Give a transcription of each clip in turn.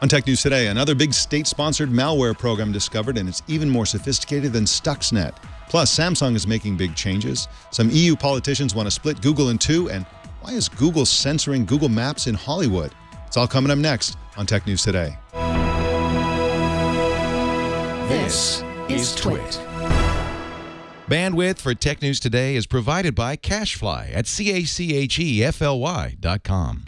On Tech News Today, another big state-sponsored malware program discovered, and it's even more sophisticated than Stuxnet. Plus, Samsung is making big changes. Some EU politicians want to split Google in two, and why is Google censoring Google Maps in Hollywood? It's all coming up next on Tech News Today. This is Twit. Bandwidth for Tech News Today is provided by CacheFly at CACHEFLY.com.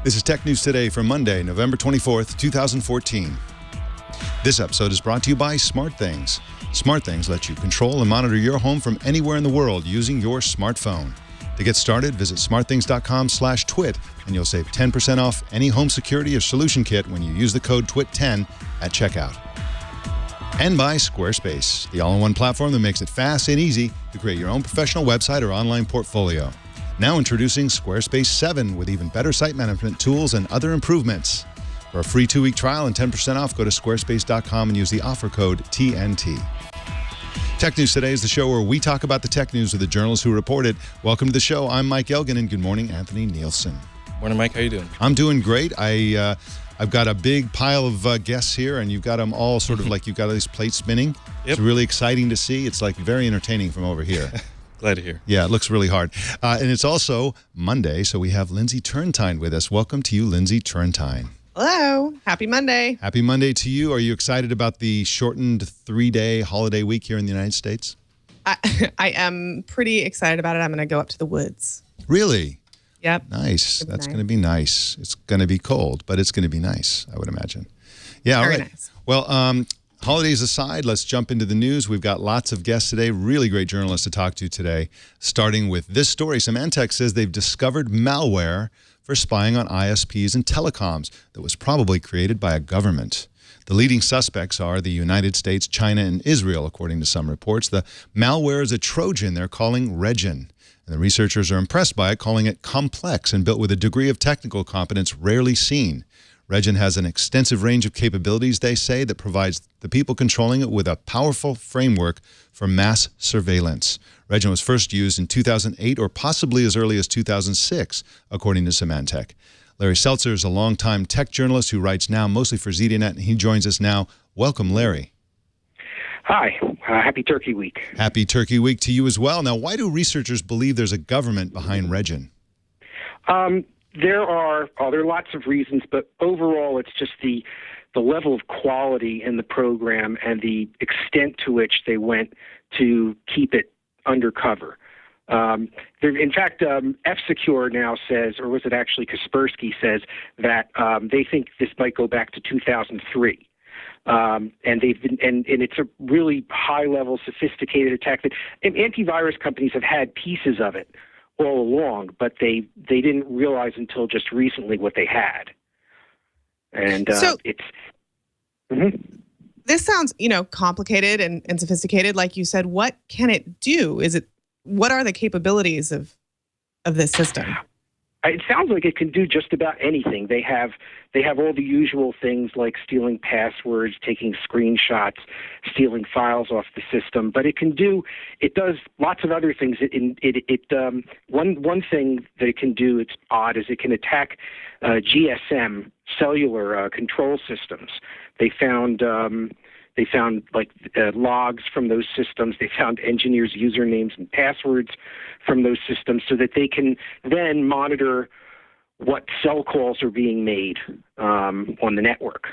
This is Tech News Today for Monday, November 24th, 2014. This episode is brought to you by SmartThings. SmartThings let you control and monitor your home from anywhere in the world using your smartphone. To get started, visit smartthings.com/twit, and you'll save 10% off any home security or solution kit when you use the code TWIT10 at checkout. And by Squarespace, the all-in-one platform that makes it fast and easy to create your own professional website or online portfolio. Now introducing Squarespace 7 with even better site management tools and other improvements. For a free 2-week trial and 10% off, go to squarespace.com and use the offer code TNT. Tech News Today is the show where we talk about the tech news with the journalists who report it. Welcome to the show. I'm Mike Elgan, and good morning, Anthony Nielsen. Morning, Mike. How you doing? I'm doing great. I've got a big pile of guests here, and you've got them all sort of like you've got all these plates spinning. Yep. It's really exciting to see. It's like very entertaining from over here. Glad to hear. Yeah, it looks really hard. And it's also Monday, so we have Lindsey Turrentine with us. Welcome to you, Lindsey Turrentine. Hello. Happy Monday. Happy Monday to you. Are you excited about the shortened 3-day holiday week here in the United States? I am pretty excited about it. I'm going to go up to the woods. Really? Yep. Nice. That's going to be nice. It's going to be cold, but it's going to be nice, I would imagine. Yeah, all Very right. nice. Well, holidays aside, let's jump into the news. We've got lots of guests today, really great journalists to talk to today, starting with this story. Symantec says they've discovered malware for spying on ISPs and telecoms that was probably created by a government. The leading suspects are the United States, China, and Israel, according to some reports. The malware is a Trojan they're calling Regin, and the researchers are impressed by it, calling it complex and built with a degree of technical competence rarely seen. Regin has an extensive range of capabilities, they say, that provides the people controlling it with a powerful framework for mass surveillance. Regin was first used in 2008 or possibly as early as 2006, according to Symantec. Larry Seltzer is a longtime tech journalist who writes now mostly for ZDNet, and he joins us now. Welcome, Larry. Hi. Happy Turkey Week. Happy Turkey Week to you as well. Now, why do researchers believe there's a government behind Regin? There are lots of reasons, but overall it's just the level of quality in the program and the extent to which they went to keep it undercover. In fact, F-Secure now says, or was it actually Kaspersky says, that they think this might go back to 2003. And it's a really high-level, sophisticated attack that antivirus companies have had pieces of it all along, but they didn't realize until just recently what they had. And This sounds, complicated and sophisticated. Like you said, what can it do? What are the capabilities of this system? It sounds like it can do just about anything. They have all the usual things like stealing passwords, taking screenshots, stealing files off the system. But it does lots of other things. One thing that it can do, it's odd, is it can attack GSM cellular control systems. They found logs from those systems. They found engineers' usernames and passwords from those systems so that they can then monitor what cell calls are being made on the network.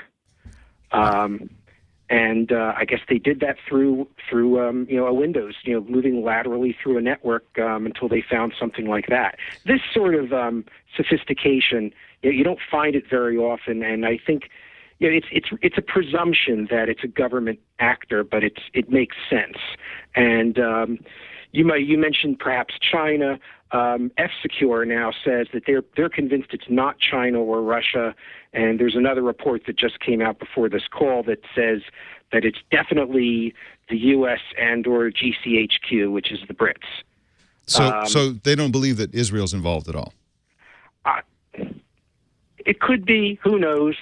And I guess they did that through a Windows, moving laterally through a network until they found something like that. This sort of sophistication, you don't find it very often, and I think it's a presumption that it's a government actor, but it makes sense. And you mentioned perhaps China. F-Secure now says that they're convinced it's not China or Russia, and there's another report that just came out before this call that says that it's definitely the U.S. and or GCHQ, which is the Brits. So they don't believe that Israel's involved at all? It could be. Who knows?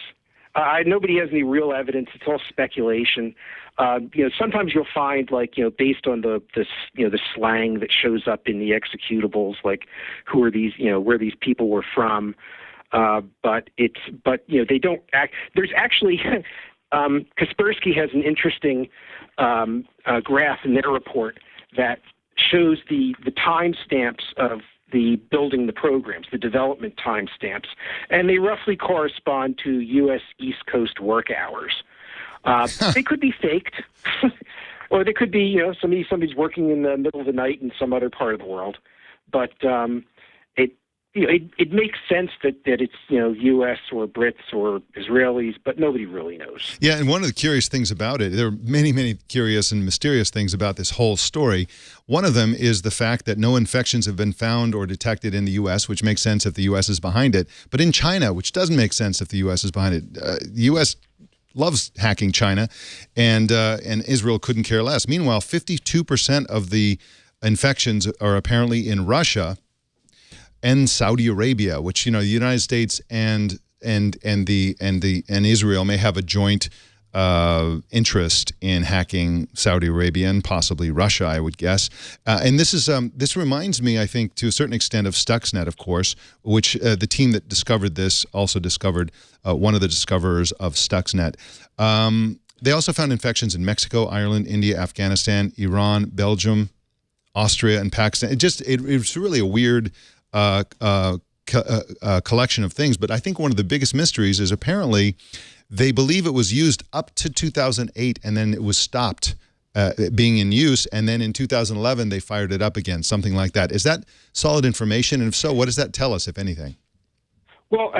Nobody has any real evidence. It's all speculation. Sometimes you'll find, based on the slang that shows up in the executables, like who are these, where these people were from. But they don't act. There's actually Kaspersky has an interesting graph in their report that shows the timestamps of the building the programs, the development timestamps, and they roughly correspond to U.S. East Coast work hours. They could be faked, or they could be, somebody's working in the middle of the night in some other part of the world. But it makes sense that it's U.S. or Brits or Israelis, but nobody really knows. Yeah, and one of the curious things about it, there are many, many curious and mysterious things about this whole story. One of them is the fact that no infections have been found or detected in the U.S., which makes sense if the U.S. is behind it. But in China, which doesn't make sense if the U.S. is behind it, the U.S. loves hacking China, and Israel couldn't care less. Meanwhile, 52% of the infections are apparently in Russia and Saudi Arabia, which the United States and Israel may have a joint interest in hacking Saudi Arabia and possibly Russia, I would guess. And this reminds me, I think, to a certain extent, of Stuxnet, of course, which the team that discovered this also discovered one of the discoverers of Stuxnet. They also found infections in Mexico, Ireland, India, Afghanistan, Iran, Belgium, Austria, and Pakistan. It's really a weird collection of things, but I think one of the biggest mysteries is apparently they believe it was used up to 2008 and then it was stopped being in use, and then in 2011 they fired it up again, something like that. Is that solid information? And if so, what does that tell us, if anything? Well,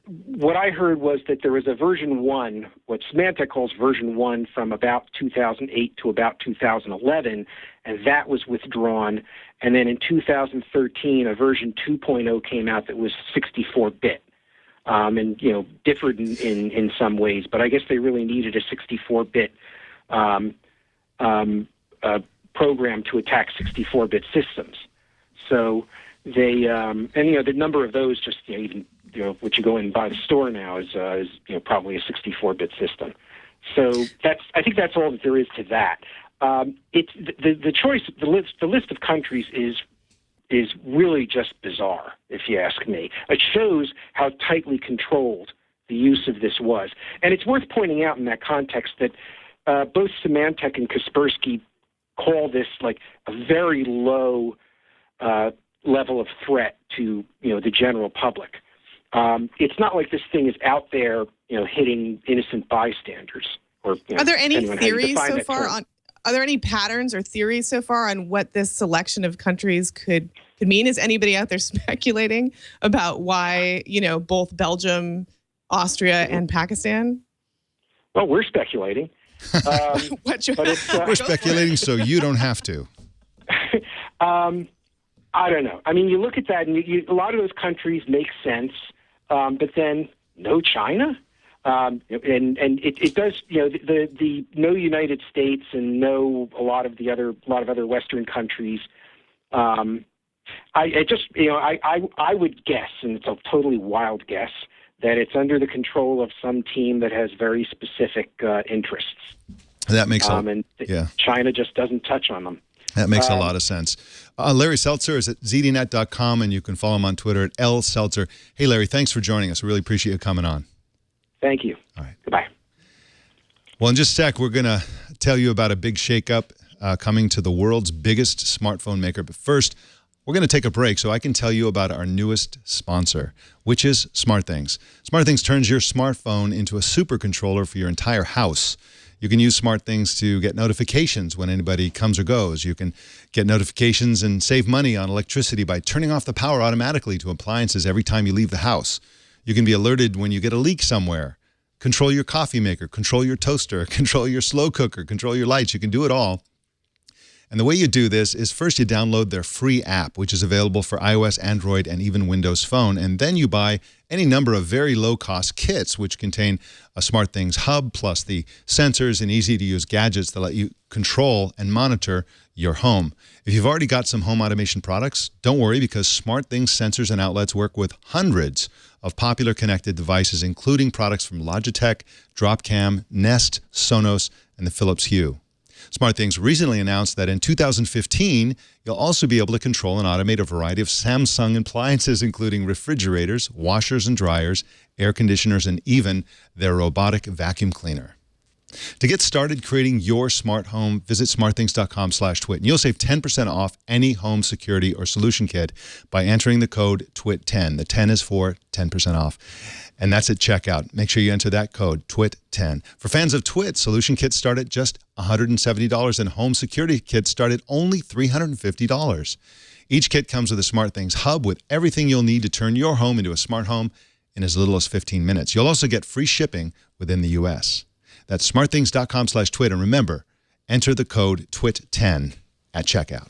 what I heard was that there was a version 1, what Symantec calls version 1, from about 2008 to about 2011, and that was withdrawn. And then in 2013, a version 2.0 came out that was 64-bit, and differed in some ways. But I guess they really needed a 64-bit program to attack 64-bit systems. So they the number of those just even what you go in and buy the store now is probably a 64-bit system. So I think that's all that there is to that. It's the choice, the list of countries is really just bizarre, if you ask me. It shows how tightly controlled the use of this was, and it's worth pointing out in that context that both Symantec and Kaspersky call this like a very low level of threat to the general public. It's not like this thing is out there hitting innocent bystanders. Or are there any theories so far term. on? Are there any patterns or theories so far on what this selection of countries could mean? Is anybody out there speculating about why both Belgium, Austria, and Pakistan? Well, we're speculating. We're speculating, so you don't have to. I don't know. I mean, you look at that, and a lot of those countries make sense, but then no China, and it does. The no United States and no a lot of other Western countries. I would guess, and it's a totally wild guess, that it's under the control of some team that has very specific interests. That makes China just doesn't touch on them. That makes a lot of sense. Larry Seltzer is at zdnet.com, and you can follow him on Twitter at lseltzer. Hey, Larry, thanks for joining us. We really appreciate you coming on. Thank you. All right. Goodbye. Well, in just a sec, we're going to tell you about a big shakeup coming to the world's biggest smartphone maker. But first, we're going to take a break so I can tell you about our newest sponsor, which is SmartThings. SmartThings turns your smartphone into a supercontroller for your entire house. You can use SmartThings to get notifications when anybody comes or goes. You can get notifications and save money on electricity by turning off the power automatically to appliances every time you leave the house. You can be alerted when you get a leak somewhere. Control your coffee maker, control your toaster, control your slow cooker, control your lights. You can do it all. And the way you do this is first you download their free app, which is available for iOS, Android, and even Windows Phone. And then you buy any number of very low-cost kits, which contain a SmartThings hub, plus the sensors and easy-to-use gadgets that let you control and monitor your home. If you've already got some home automation products, don't worry, because SmartThings sensors and outlets work with hundreds of popular connected devices, including products from Logitech, Dropcam, Nest, Sonos, and the Philips Hue. SmartThings recently announced that in 2015, you'll also be able to control and automate a variety of Samsung appliances, including refrigerators, washers and dryers, air conditioners, and even their robotic vacuum cleaner. To get started creating your smart home, visit smartthings.com/twit, and you'll save 10% off any home security or solution kit by entering the code TWIT10. The 10 is for 10% off. And that's at checkout. Make sure you enter that code, TWIT10. For fans of TWIT, solution kits start at just $170, and home security kits start at only $350. Each kit comes with a SmartThings hub with everything you'll need to turn your home into a smart home in as little as 15 minutes. You'll also get free shipping within the U.S. That's smartthings.com/twit. And remember, enter the code TWIT10 at checkout.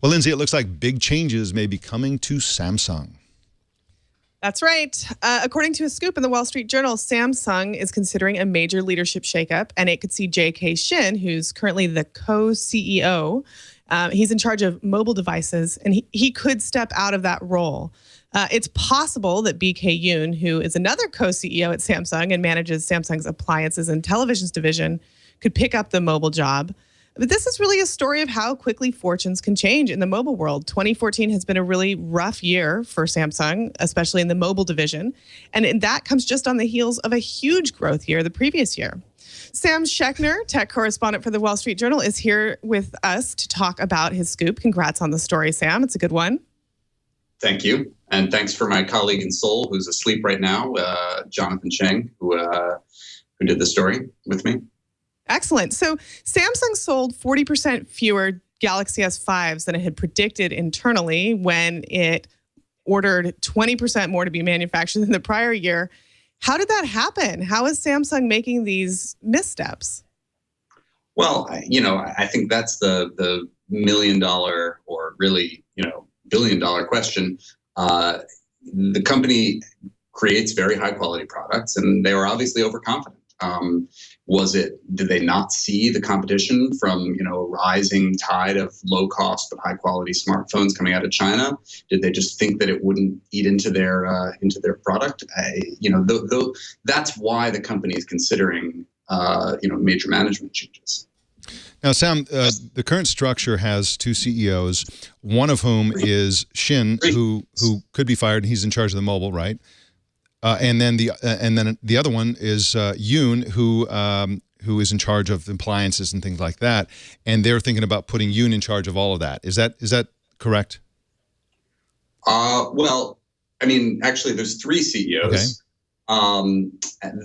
Well, Lindsey, it looks like big changes may be coming to Samsung. That's right. According to a scoop in the Wall Street Journal, Samsung is considering a major leadership shakeup, and it could see J.K. Shin, who's currently the co-CEO. He's in charge of mobile devices, and he could step out of that role. It's possible that BK Yoon, who is another co-CEO at Samsung and manages Samsung's appliances and televisions division, could pick up the mobile job. But this is really a story of how quickly fortunes can change in the mobile world. 2014 has been a really rough year for Samsung, especially in the mobile division. And that comes just on the heels of a huge growth year the previous year. Sam Schechner, tech correspondent for the Wall Street Journal, is here with us to talk about his scoop. Congrats on the story, Sam. It's a good one. Thank you. And thanks for my colleague in Seoul, who's asleep right now, Jonathan Cheng, who did the story with me. Excellent. So Samsung sold 40% fewer Galaxy S5s than it had predicted internally when it ordered 20% more to be manufactured than the prior year. How did that happen? How is Samsung making these missteps? Well, I think that's the $1 million or really, $1 billion question. The company creates very high quality products, and they were obviously overconfident. Did they not see the competition from, a rising tide of low cost but high quality smartphones coming out of China? Did they just think that it wouldn't eat into their product? That's why the company is considering, major management changes. Now, Sam, the current structure has two CEOs, one of whom is Shin, who could be fired. He's in charge of the mobile, right? And then the other one is Yoon, who is in charge of appliances and things like that. And they're thinking about putting Yoon in charge of all of that. Is that correct? Well, actually, there's three CEOs. Okay.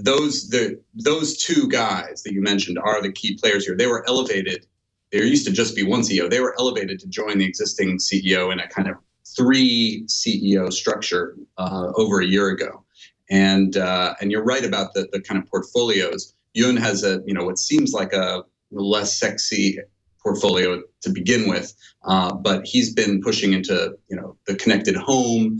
Those two guys that you mentioned are the key players here. They were elevated. There used to just be one CEO. They were elevated to join the existing CEO in a kind of 3 CEO structure over a year ago. And you're right about the kind of portfolios. Yoon has what seems like a less sexy portfolio to begin with, but he's been pushing into the connected home.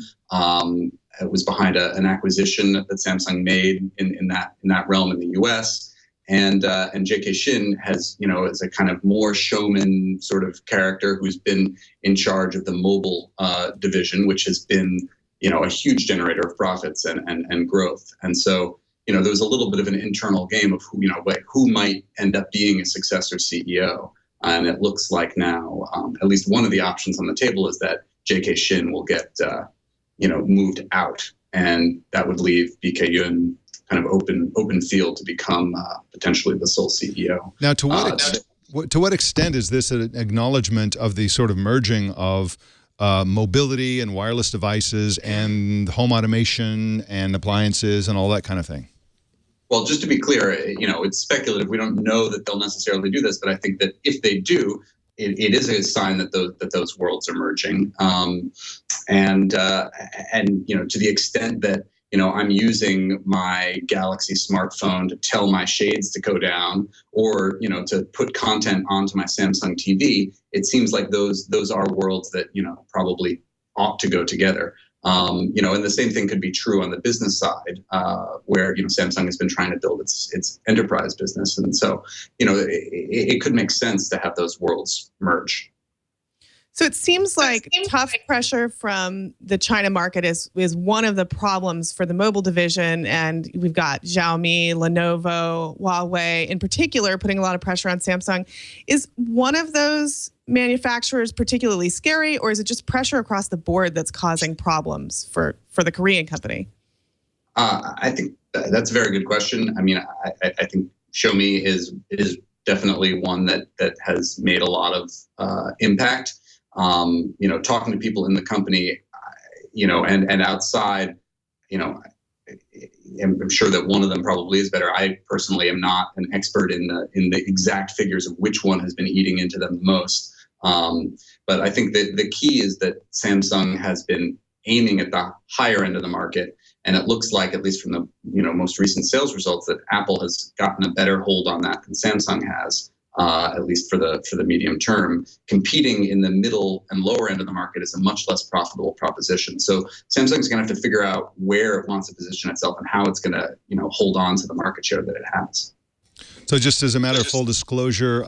It was behind an acquisition that Samsung made in that realm in the U.S. And J.K. Shin is a kind of more showman sort of character who's been in charge of the mobile division, which has been a huge generator of profits and growth. And so there was a little bit of an internal game of who might end up being a successor CEO. And it looks like now at least one of the options on the table is that J.K. Shin will get moved out, and that would leave BK Yoon kind of open field to become potentially the sole CEO. Now, to what extent is this an acknowledgement of the sort of merging of mobility and wireless devices and home automation and appliances and all that kind of thing? Well, just to be clear, it's speculative. We don't know that they'll necessarily do this, but I think that if they do, it is a sign that those worlds are merging. And to the extent that I'm using my Galaxy smartphone to tell my shades to go down, or, to put content onto my Samsung TV. It seems like those are worlds that, probably ought to go together. And the same thing could be true on the business side, where, Samsung has been trying to build its enterprise business. And so, it could make sense to have those worlds merge. So it seems like tough pressure from the China market is one of the problems for the mobile division. And we've got Xiaomi, Lenovo, Huawei in particular putting a lot of pressure on Samsung. Is one of those manufacturers particularly scary, or is it just pressure across the board that's causing problems for the Korean company? I think that's a very good question. I mean, I think Xiaomi is definitely one that has made a lot of impact. Talking to people in the company, and outside, I'm sure that one of them probably is better. I personally am not an expert in the exact figures of which one has been eating into them the most. But I think that the key is that Samsung has been aiming at the higher end of the market. And it looks like, at least from the most recent sales results, that Apple has gotten a better hold on that than Samsung has. At least for the medium term. Competing in the middle and lower end of the market is a much less profitable proposition. So Samsung's going to have to figure out where it wants to position itself and how it's going to, hold on to the market share that it has. So just as a matter of full disclosure,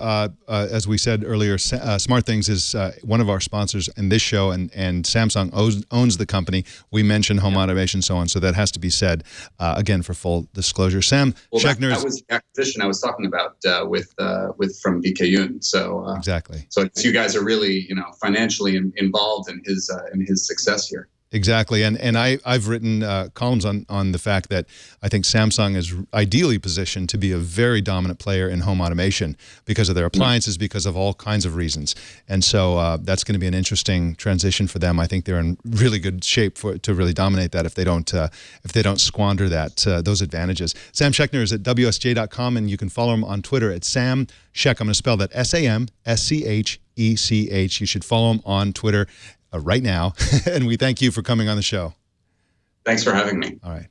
as we said earlier, SmartThings is one of our sponsors in this show, and Samsung owns the company. We mentioned home automation and so on, so that has to be said, again, for full disclosure. Sam Schechner. That was the acquisition I was talking about with from VK Yoon. So exactly. So you guys are really, financially involved in his success here. Exactly, and I've written columns on the fact that I think Samsung is ideally positioned to be a very dominant player in home automation because of their appliances, because of all kinds of reasons, and so that's going to be an interesting transition for them. I think they're in really good shape to really dominate that if they don't squander those advantages. Sam Schechner is at WSJ.com, and you can follow him on Twitter at Sam Schech. I'm going to spell that SAMSCHECH. You should follow him on Twitter right now, and we thank you for coming on the show. Thanks for having me. All right.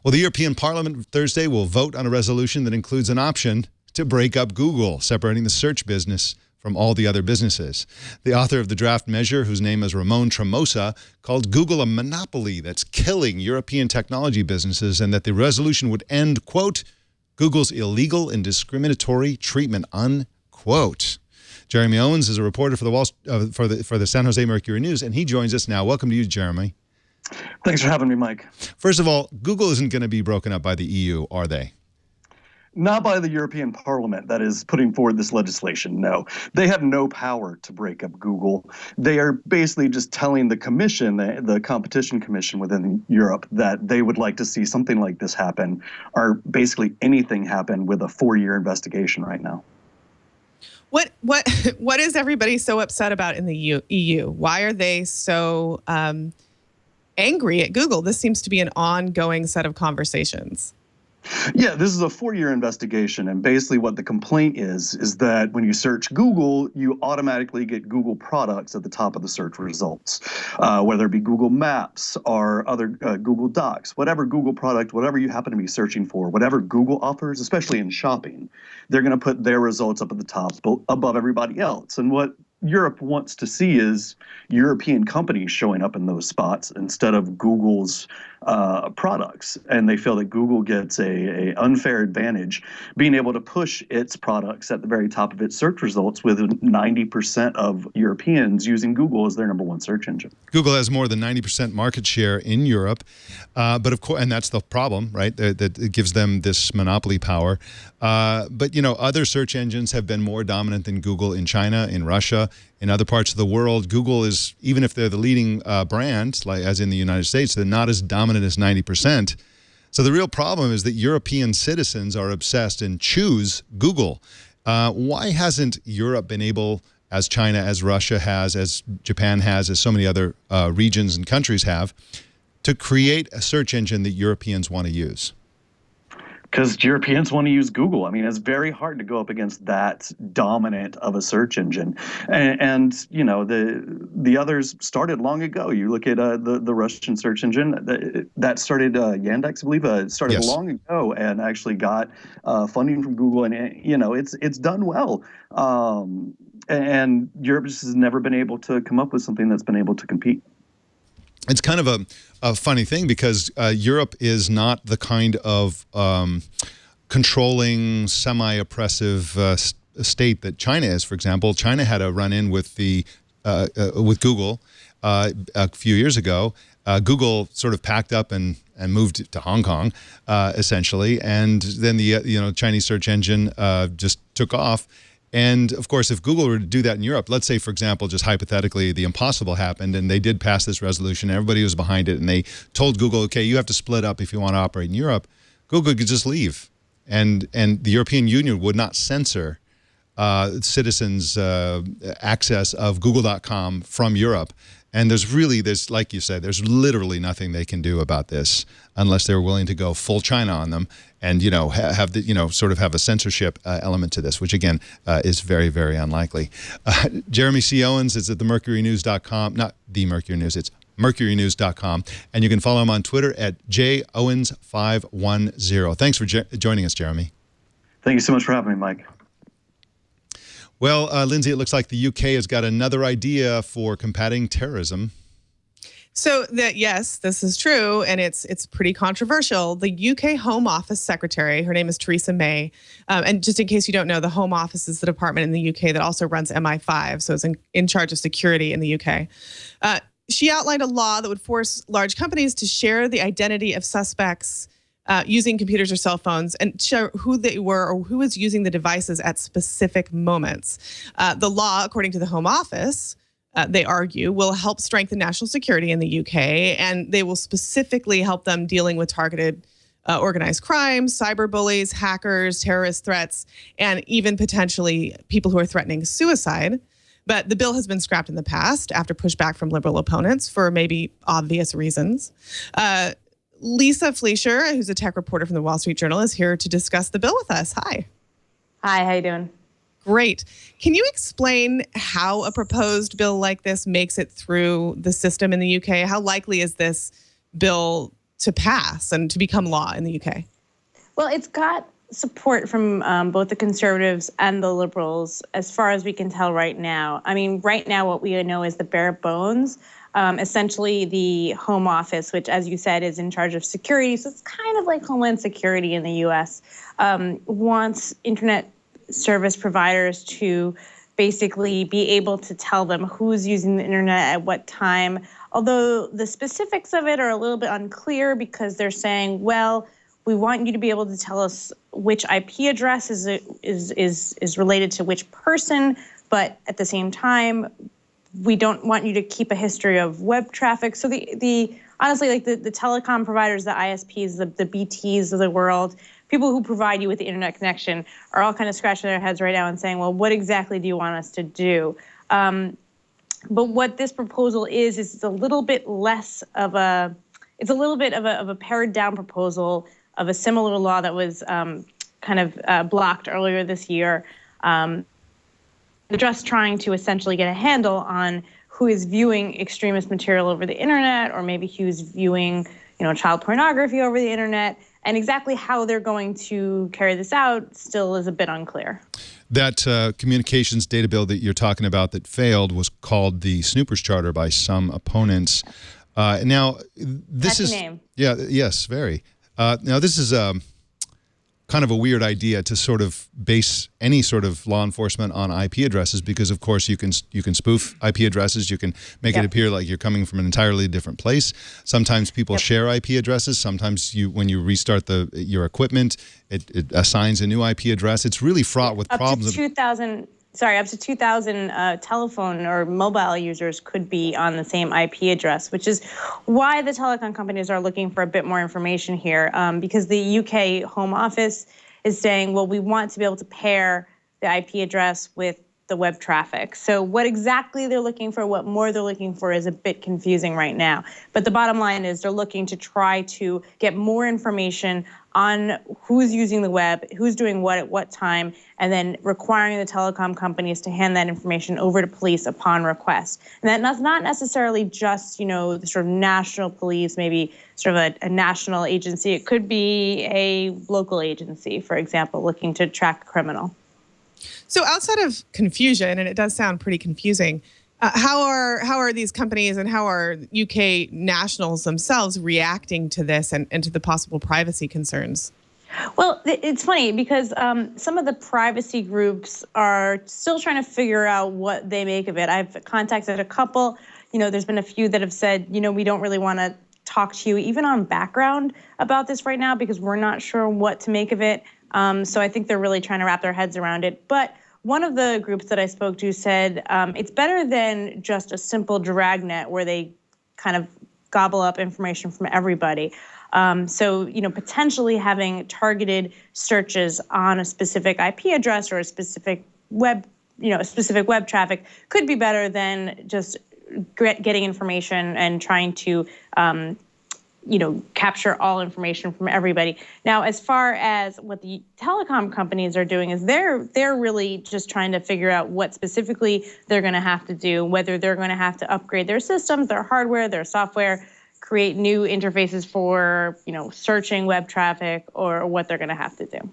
Well, the European Parliament Thursday will vote on a resolution that includes an option to break up Google, separating the search business from all the other businesses. The author of the draft measure, whose name is Ramon Tremosa, called Google a monopoly that's killing European technology businesses, and that the resolution would end, quote, Google's illegal and discriminatory treatment, unquote. Jeremy Owens is a reporter for the San Jose Mercury News, and he joins us now. Welcome to you, Jeremy. Thanks for having me, Mike. First of all, Google isn't going to be broken up by the EU, are they? Not by the European Parliament that is putting forward this legislation, no. They have no power to break up Google. They are basically just telling the commission, the competition commission within Europe, that they would like to see something like this happen, or basically anything happen, with a 4-year investigation right now. What is everybody so upset about in the EU? Why are they so angry at Google? This seems to be an ongoing set of conversations. Yeah, this is a 4-year investigation, and basically what the complaint is that when you search Google, you automatically get Google products at the top of the search results, whether it be Google Maps or other Google Docs, whatever Google product, whatever you happen to be searching for, whatever Google offers, especially in shopping, they're going to put their results up at the top above everybody else. And what Europe wants to see is European companies showing up in those spots instead of Google's products, and they feel that Google gets a unfair advantage being able to push its products at the very top of its search results, with 90% of Europeans using Google as their number one search engine. Google has more than 90% market share in Europe, but of course, and that's the problem, right? That it gives them this monopoly power. But other search engines have been more dominant than Google in China, in Russia, in other parts of the world. Google is, even if they're the leading brand, like as in the United States, they're not as dominant as 90%. So the real problem is that European citizens are obsessed and choose Google. Why hasn't Europe been able, as China, as Russia has, as Japan has, as so many other regions and countries have, to create a search engine that Europeans want to use? Because Europeans want to use Google. I mean, it's very hard to go up against that dominant of a search engine. And you know, the others started long ago. You look at the Russian search engine that started, Yandex, I believe, started Yes. long ago and actually got funding from Google. And you know, it's done well. And Europe just has never been able to come up with something that's been able to compete. It's kind of a funny thing because Europe is not the kind of controlling, semi-oppressive state that China is. For example, China had a run-in with with Google a few years ago. Google sort of packed up and moved to Hong Kong, essentially, and then the Chinese search engine just took off. And of course, if Google were to do that in Europe, let's say, for example, just hypothetically, the impossible happened and they did pass this resolution, everybody was behind it, and they told Google, okay, you have to split up if you want to operate in Europe, Google could just leave. And the European Union would not censor citizens' access of Google.com from Europe. And there's, like you said, there's literally nothing they can do about this unless they're willing to go full China on them and, have the, sort of have a censorship element to this, which again is very, very unlikely. Jeremy C. Owens is at themercurynews.com, not the Mercury News, it's mercurynews.com. And you can follow him on Twitter at jowens510. Thanks for joining us, Jeremy. Thank you so much for having me, Mike. Well, Lindsey, it looks like the UK has got another idea for combating terrorism. So yes, this is true, and it's pretty controversial. The UK Home Office Secretary, her name is Theresa May, and just in case you don't know, the Home Office is the department in the UK that also runs MI5, so it's in charge of security in the UK. She outlined a law that would force large companies to share the identity of suspects using computers or cell phones and show who they were or who was using the devices at specific moments. The law, according to the Home Office, they argue, will help strengthen national security in the UK, and they will specifically help them dealing with targeted organized crimes, cyberbullies, hackers, terrorist threats, and even potentially people who are threatening suicide. But the bill has been scrapped in the past after pushback from liberal opponents for maybe obvious reasons. Lisa Fleisher, who's a tech reporter from the Wall Street Journal, is here to discuss the bill with us. Hi. Hi, how you doing? Great. Can you explain how a proposed bill like this makes it through the system in the UK? How likely is this bill to pass and to become law in the UK? Well, it's got support from both the conservatives and the liberals, as far as we can tell right now. I mean, right now what we know is the bare bones. Essentially, the Home Office, which, as you said, is in charge of security, so it's kind of like Homeland Security in the U.S., wants internet service providers to basically be able to tell them who's using the internet at what time. Although the specifics of it are a little bit unclear because they're saying, well, we want you to be able to tell us which IP address is related to which person, but at the same time, we don't want you to keep a history of web traffic. So honestly, like the telecom providers, the ISPs, the BTs of the world, people who provide you with the internet connection are all kind of scratching their heads right now and saying, well, what exactly do you want us to do? But what this proposal is it's a little bit less of a, it's a little bit of a pared down proposal of a similar law that was blocked earlier this year. Just trying to essentially get a handle on who is viewing extremist material over the internet, or maybe who's viewing, child pornography over the internet, and exactly how they're going to carry this out still is a bit unclear. That communications data bill that you're talking about that failed was called the Snoopers Charter by some opponents. Now, this That's is the name. Yeah, yes, very. Now, this is kind of a weird idea to sort of base any sort of law enforcement on IP addresses because, of course, you can spoof IP addresses. You can make it appear like you're coming from an entirely different place. Sometimes people share IP addresses. Sometimes when you restart your equipment, it assigns a new IP address. It's really fraught with problems. Up to 2,000 telephone or mobile users could be on the same IP address, which is why the telecom companies are looking for a bit more information here, because the UK Home Office is saying, well, we want to be able to pair the IP address with the web traffic. So what exactly they're looking for, what more they're looking for is a bit confusing right now. But the bottom line is they're looking to try to get more information on who's using the web, who's doing what at what time, and then requiring the telecom companies to hand that information over to police upon request. And that's not necessarily just, the sort of national police, maybe sort of a national agency. It could be a local agency, for example, looking to track a criminal. So outside of confusion, and it does sound pretty confusing, how are these companies and how are UK nationals themselves reacting to this and to the possible privacy concerns? Well, it's funny because some of the privacy groups are still trying to figure out what they make of it. I've contacted a couple. There's been a few that have said, we don't really want to talk to you even on background about this right now because we're not sure what to make of it. So I think they're really trying to wrap their heads around it. But one of the groups that I spoke to said it's better than just a simple dragnet where they kind of gobble up information from everybody. So, potentially having targeted searches on a specific IP address or a specific web traffic could be better than just getting information and trying to capture all information from everybody. Now, as far as what the telecom companies are doing is they're really just trying to figure out what specifically they're going to have to do, whether they're going to have to upgrade their systems, their hardware, their software, create new interfaces for, searching web traffic or what they're going to have to do.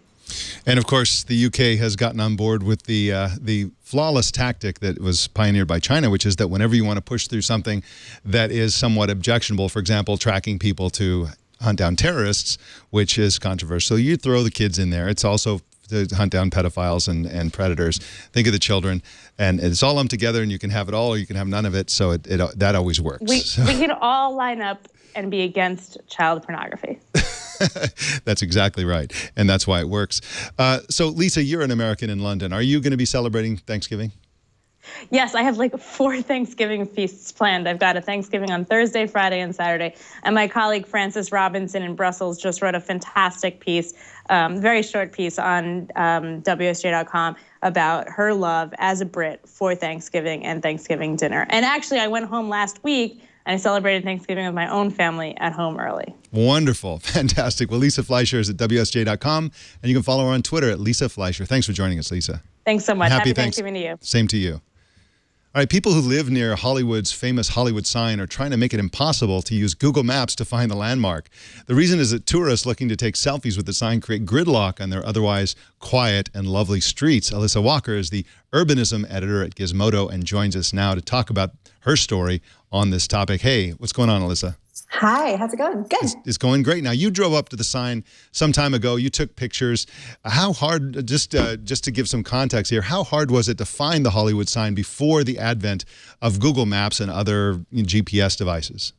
And of course, the UK has gotten on board with the flawless tactic that was pioneered by China, which is that whenever you want to push through something that is somewhat objectionable, for example, tracking people to hunt down terrorists, which is controversial, you throw the kids in there. It's also to hunt down pedophiles and predators. Think of the children, and it's all lumped together, and you can have it all or you can have none of it. So that always works. We can all line up and be against child pornography. That's exactly right. And that's why it works. So, Lisa, you're an American in London. Are you going to be celebrating Thanksgiving? Yes, I have like 4 Thanksgiving feasts planned. I've got a Thanksgiving on Thursday, Friday, and Saturday. And my colleague Frances Robinson in Brussels just wrote a fantastic piece, very short piece on WSJ.com about her love as a Brit for Thanksgiving and Thanksgiving dinner. And actually, I went home last week and I celebrated Thanksgiving with my own family at home early. Wonderful. Fantastic. Well, Lisa Fleisher is at WSJ.com, and you can follow her on Twitter at Lisa Fleisher. Thanks for joining us, Lisa. Thanks so much. Happy Thanksgiving to you. Same to you. All right, people who live near Hollywood's famous Hollywood sign are trying to make it impossible to use Google Maps to find the landmark. The reason is that tourists looking to take selfies with the sign create gridlock on their otherwise quiet and lovely streets. Alissa Walker is the urbanism editor at Gizmodo and joins us now to talk about her story on this topic. Hey, what's going on, Alissa? Hi, how's it going? Good. It's going great. Now, you drove up to the sign some time ago. You took pictures. How hard, just to give some context here, how hard was it to find the Hollywood sign before the advent of Google Maps and other GPS devices?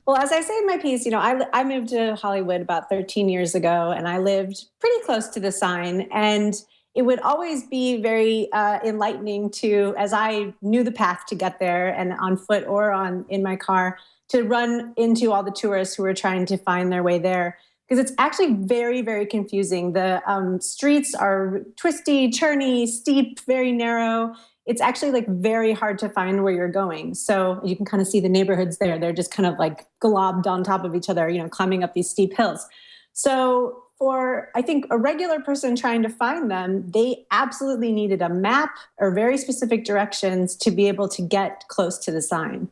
Well, as I say in my piece, I moved to Hollywood about 13 years ago, and I lived pretty close to the sign. And it would always be very enlightening to, as I knew the path to get there and on foot or in my car, to run into all the tourists who were trying to find their way there. Because it's actually very, very confusing. The streets are twisty, churny, steep, very narrow. It's actually like very hard to find where you're going. So you can kind of see the neighborhoods there. They're just kind of like globbed on top of each other, climbing up these steep hills. So for, I think, a regular person trying to find them, they absolutely needed a map or very specific directions to be able to get close to the sign.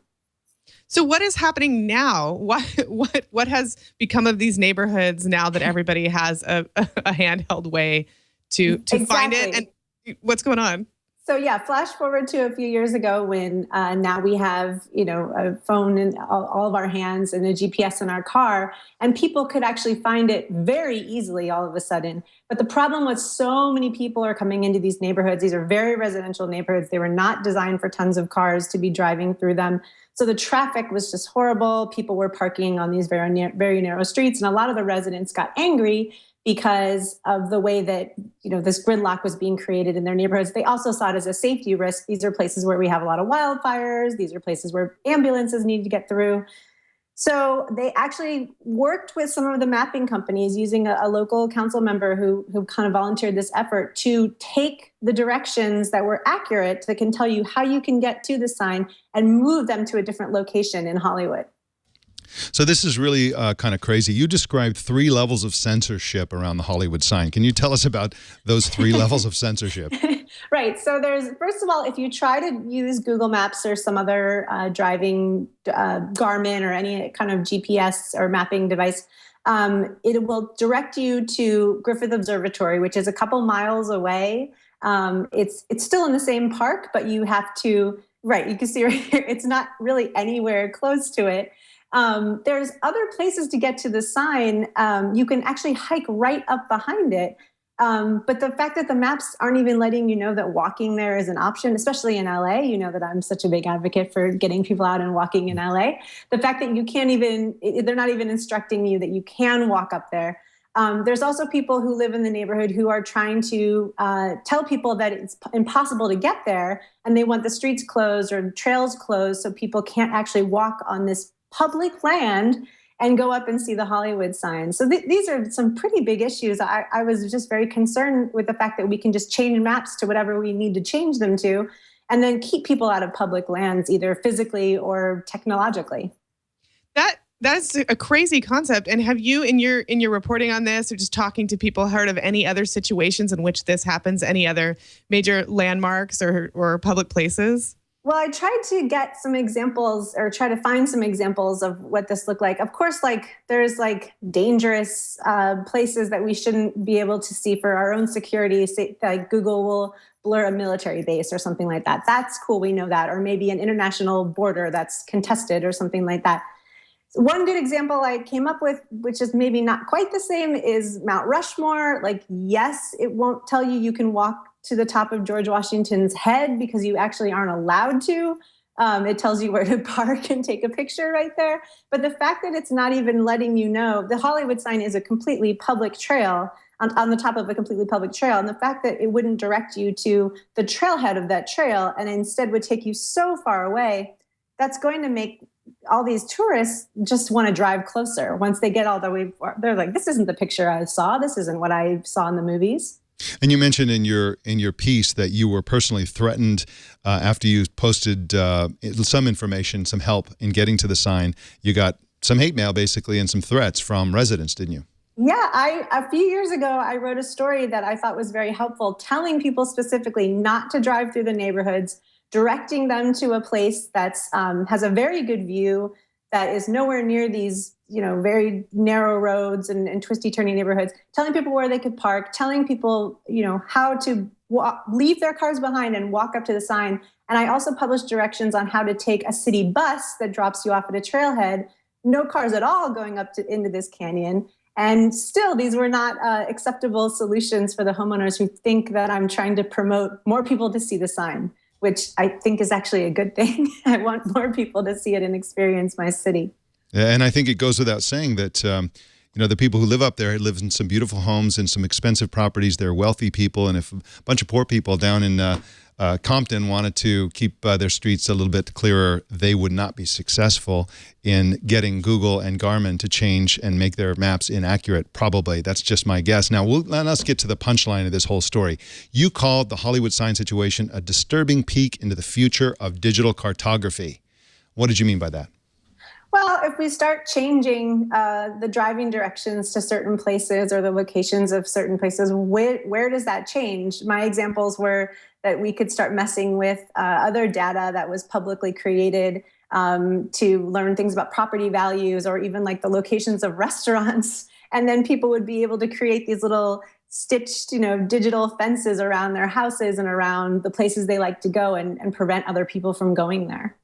So what is happening now? What has become of these neighborhoods now that everybody has a handheld way to find it? And what's going on? So yeah, flash forward to a few years ago when now we have, a phone in all of our hands and a GPS in our car, and people could actually find it very easily all of a sudden. But the problem was so many people are coming into these neighborhoods. These are very residential neighborhoods. They were not designed for tons of cars to be driving through them. So the traffic was just horrible. People were parking on these very narrow streets. And a lot of the residents got angry because of the way that, this gridlock was being created in their neighborhoods. They also saw it as a safety risk. These are places where we have a lot of wildfires. These are places where ambulances need to get through. So they actually worked with some of the mapping companies using a local council member who kind of volunteered this effort to take the directions that were accurate, that can tell you how you can get to the sign, and move them to a different location in Hollywood. So this is really kind of crazy. You described 3 levels of censorship around the Hollywood sign. Can you tell us about those 3 levels of censorship? Right. So there's, first of all, if you try to use Google Maps or some other driving Garmin or any kind of GPS or mapping device, it will direct you to Griffith Observatory, which is a couple miles away. It's still in the same park, but you have to, right, you can see right here, it's not really anywhere close to it. There's other places to get to the sign. You can actually hike right up behind it. But the fact that the maps aren't even letting you know that walking there is an option, especially in LA, you know that I'm such a big advocate for getting people out and walking in LA. The fact that you can't even, they're not even instructing you that you can walk up there. There's also people who live in the neighborhood who are trying to tell people that it's impossible to get there, and they want the streets closed or trails closed so people can't actually walk on this public land and go up and see the Hollywood sign. So these are some pretty big issues. I was just very concerned with the fact that we can just change maps to whatever we need to change them to, and then keep people out of public lands, either physically or technologically. That's a crazy concept. And have you, in your reporting on this, or just talking to people, heard of any other situations in which this happens? Any other major landmarks or public places? Well, I tried to get some examples, or try to find some examples of what this looked like. Of course, there's dangerous places that we shouldn't be able to see for our own security. Say, like Google will blur a military base or something like that. That's cool, we know that. Or maybe an international border that's contested or something like that. One good example I came up with, which is maybe not quite the same, is Mount Rushmore. Yes, it won't tell you can walk to the top of George Washington's head because you actually aren't allowed to. It tells you where to park and take a picture right there. But the fact that it's not even letting you know, the Hollywood sign is a completely public trail, on the top of a completely public trail. And the fact that it wouldn't direct you to the trailhead of that trail and instead would take you so far away, that's going to make all these tourists just want to drive closer. Once they get all the way far, they're like, this isn't the picture I saw. This isn't what I saw in the movies. And you mentioned in your piece that you were personally threatened after you posted some information, some help in getting to the sign. You got some hate mail, basically, and some threats from residents, didn't you? Yeah, a few years ago, I wrote a story that I thought was very helpful, telling people specifically not to drive through the neighborhoods, directing them to a place that's has a very good view, that is nowhere near these very narrow roads and twisty turny neighborhoods, telling people where they could park, telling people how to leave their cars behind and walk up to the sign. And I also published directions on how to take a city bus that drops you off at a trailhead, no cars at all going up into this canyon. And still, these were not acceptable solutions for the homeowners who think that I'm trying to promote more people to see the sign, which I think is actually a good thing. I want more people to see it and experience my city. And I think it goes without saying that, the people who live up there live in some beautiful homes and some expensive properties. They're wealthy people. And if a bunch of poor people down in Compton wanted to keep their streets a little bit clearer, they would not be successful in getting Google and Garmin to change and make their maps inaccurate, probably. That's just my guess. Now, let us get to the punchline of this whole story. You called the Hollywood sign situation a disturbing peek into the future of digital cartography. What did you mean by that? Well, if we start changing the driving directions to certain places or the locations of certain places, where does that change? My examples were that we could start messing with other data that was publicly created to learn things about property values, or even the locations of restaurants. And then people would be able to create these little stitched, digital fences around their houses and around the places they like to go, and prevent other people from going there.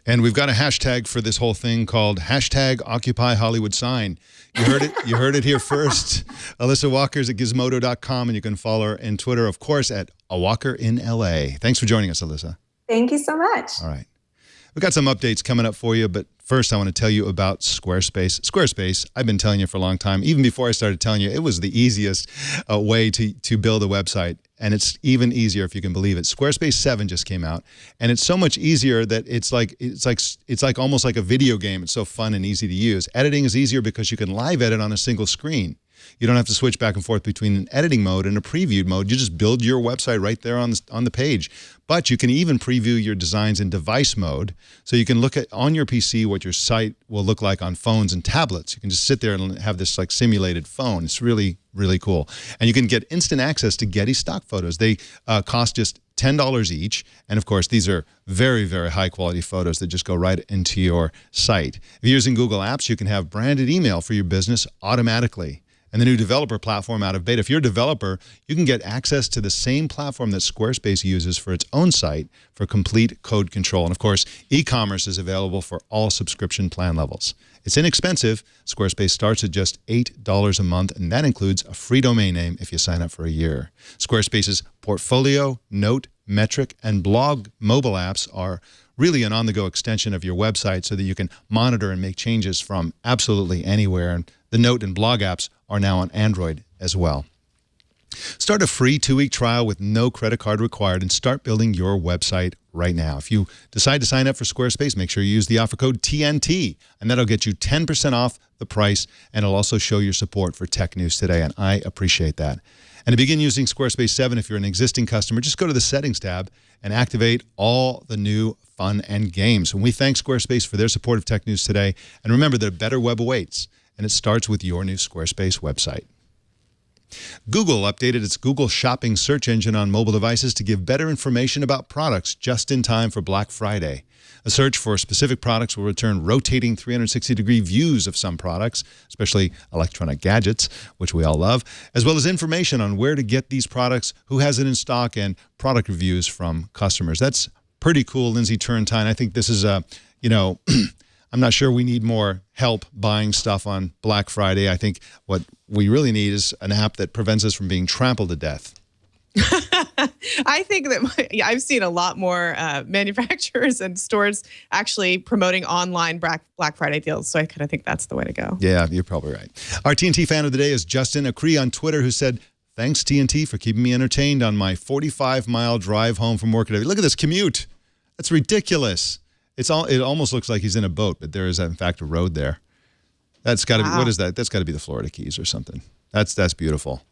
And we've got a hashtag for this whole thing called #OccupyHollywoodSign. You heard it. You heard it here first. Alissa Walker's at Gizmodo.com, and you can follow her on Twitter, of course, at @AWalkerInLA. Thanks for joining us, Alissa. Thank you so much. All right. We've got some updates coming up for you, but first I want to tell you about Squarespace. Squarespace, I've been telling you for a long time. Even before I started telling you, it was the easiest way to build a website. And it's even easier if you can believe it. Squarespace 7 just came out, and it's so much easier that it's like almost like a video game. It's so fun and easy to use. Editing is easier because you can live edit on a single screen. You don't have to switch back and forth between an editing mode and a previewed mode. You just build your website right there on the page. But you can even preview your designs in device mode, so you can look at on your PC what your site will look like on phones and tablets. You can just sit there and have this like simulated phone. It's really, really cool. And you can get instant access to Getty stock photos. They cost just $10 each. And of course, these are very, very high quality photos that just go right into your site. If you're using Google Apps, you can have branded email for your business automatically. And the new developer platform out of beta. If you're a developer, you can get access to the same platform that Squarespace uses for its own site for complete code control. And of course, e-commerce is available for all subscription plan levels. It's inexpensive. Squarespace starts at just $8 a month, and that includes a free domain name if you sign up for a year. Squarespace's Portfolio, Note, Metric, and Blog mobile apps are really an on-the-go extension of your website so that you can monitor and make changes from absolutely anywhere. And the Note and Blog apps are now on Android as well. Start a free 2-week trial with no credit card required and start building your website right now. If you decide to sign up for Squarespace, make sure you use the offer code TNT, and that'll get you 10% off the price, and it'll also show your support for Tech News Today, and I appreciate that. And to begin using Squarespace 7, if you're an existing customer, just go to the Settings tab and activate all the new fun and games. And we thank Squarespace for their support of Tech News Today. And remember that a better web awaits, and it starts with your new Squarespace website. Google updated its Google Shopping search engine on mobile devices to give better information about products just in time for Black Friday. A search for specific products will return rotating 360-degree views of some products, especially electronic gadgets, which we all love, as well as information on where to get these products, who has it in stock, and product reviews from customers. That's pretty cool, Lindsey Turrentine. I think this is a, I'm not sure we need more help buying stuff on Black Friday. I think what we really need is an app that prevents us from being trampled to death. I think that I've seen a lot more manufacturers and stores actually promoting online Black Friday deals. So I kind of think that's the way to go. Yeah, you're probably right. Our TNT fan of the day is Justin Acree on Twitter, who said, "Thanks, TNT, for keeping me entertained on my 45-mile drive home from work today." Look at this commute. That's ridiculous. It almost looks like he's in a boat, but there is, in fact, a road there. That's got to be, what is that? That's got to be the Florida Keys or something. That's beautiful.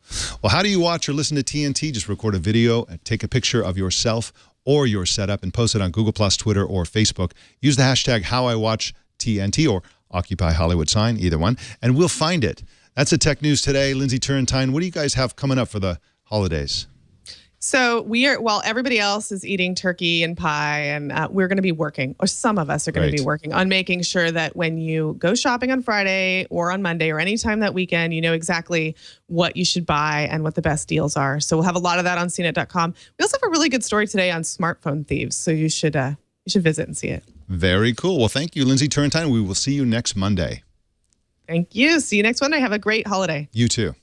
Well, how do you watch or listen to TNT? Just record a video, take a picture of yourself or your setup, and post it on Google+, Twitter, or Facebook. Use the hashtag HowIWatchTNT or Occupy Hollywood sign, either one, and we'll find it. That's the Tech News Today. Lindsey Turrentine, what do you guys have coming up for the holidays? So while everybody else is eating turkey and pie, and we're going to be working, or some of us are going to be working on making sure that when you go shopping on Friday or on Monday or anytime that weekend, you know exactly what you should buy and what the best deals are. So we'll have a lot of that on CNET.com. We also have a really good story today on smartphone thieves, so you should visit and see it. Very cool. Well, thank you, Lindsey Turrentine. We will see you next Monday. Thank you. See you next Monday. Have a great holiday. You too.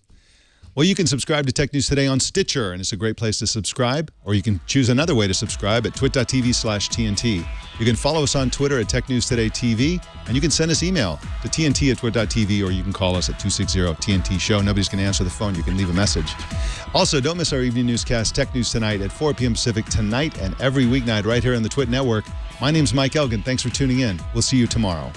Well, you can subscribe to Tech News Today on Stitcher, and it's a great place to subscribe. Or you can choose another way to subscribe at twit.tv/TNT. You can follow us on Twitter at Tech News Today TV, and you can send us email to TNT@twit.tv, or you can call us at 260-TNT-SHOW. Nobody's going to answer the phone. You can leave a message. Also, don't miss our evening newscast, Tech News Tonight, at 4 p.m. Pacific tonight and every weeknight right here on the Twit Network. My name's Mike Elgan. Thanks for tuning in. We'll see you tomorrow.